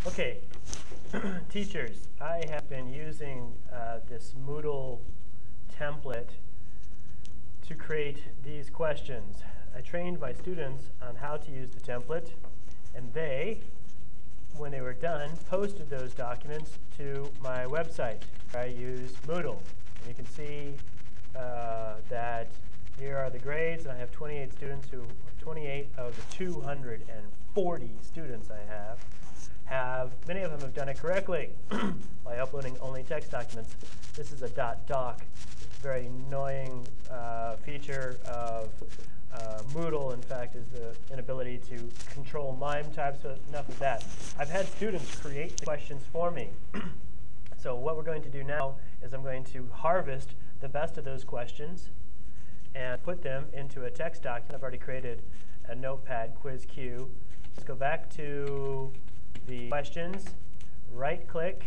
Okay, teachers, I have been using this Moodle template to create these questions. I trained my students on how to use the template, and they, when they were done, posted those documents to my website. I use Moodle, and you can see that here are the grades, and I have 28 students who, 28 of the 240 students I have, many of them have done it correctly by uploading only text documents. This is a .doc, very annoying feature of Moodle, in fact, is the inability to control MIME types, so enough of that. I've had students create the questions for me. So what we're going to do now is I'm going to harvest the best of those questions and put them into a text document. I've already created a notepad quiz queue. Let's go back to the questions, right-click.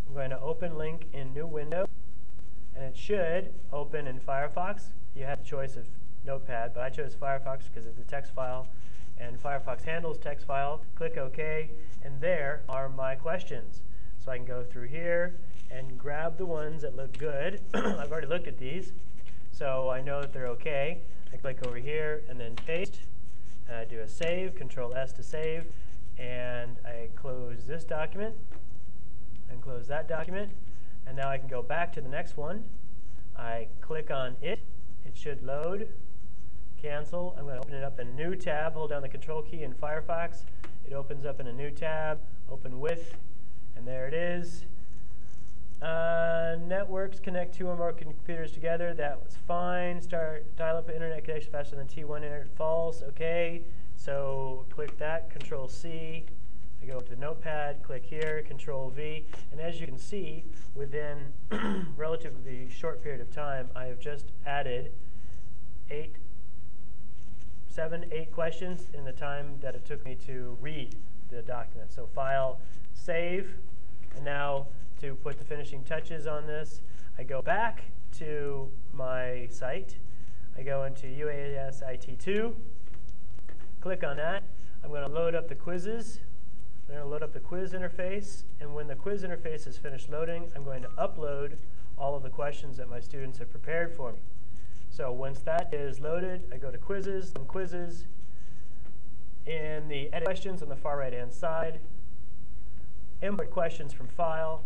I'm going to open link in new window, and it should open in Firefox. You have the choice of Notepad, but I chose Firefox because it's a text file, and Firefox handles text file. Click OK, and there are my questions. So I can go through here and grab the ones that look good. I've already looked at these, so I know that they're OK. I click over here and then paste, and I do a save, Control-S to save, and I close this document and close that document, and now I can go back to the next one. I click on it. It should load. Cancel. I'm going to open it up in a new tab. Hold down the Control key in Firefox. It opens up in a new tab. Open with, and there it is. Networks connect 2 or more computers together. That was fine. Dial-up internet connection faster than T1 internet. False. OK. So click that. Control C. I go to the Notepad. Click here. Control V. And as you can see, within relatively short period of time, I have just added 8 questions in the time that it took me to read the document. So file, save, and now to put the finishing touches on this, I go back to my site. I go into UAS IT2, click on that. I'm going to load up the quizzes. I'm going to load up the quiz interface, and when the quiz interface is finished loading, I'm going to upload all of the questions that my students have prepared for me. So once that is loaded, I go to quizzes, and quizzes. In the edit questions on the far right-hand side, import questions from file.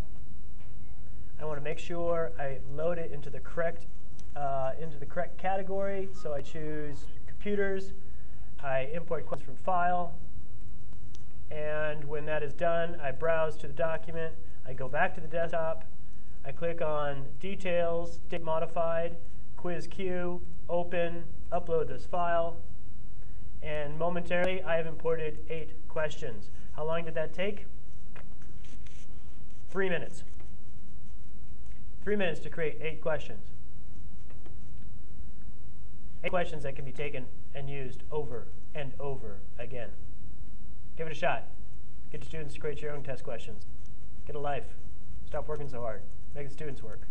I want to make sure I load it into the correct category. So I choose computers. I import questions from file. And when that is done, I browse to the document. I go back to the desktop. I click on Details, Date Modified, Quiz Queue, Open, upload this file. And momentarily, I have imported 8 questions. How long did that take? 3 minutes. 3 minutes to create 8 questions. 8 questions that can be taken and used over and over again. Give it a shot. Get your students to create your own test questions. Get a life. Stop working so hard. Make the students work.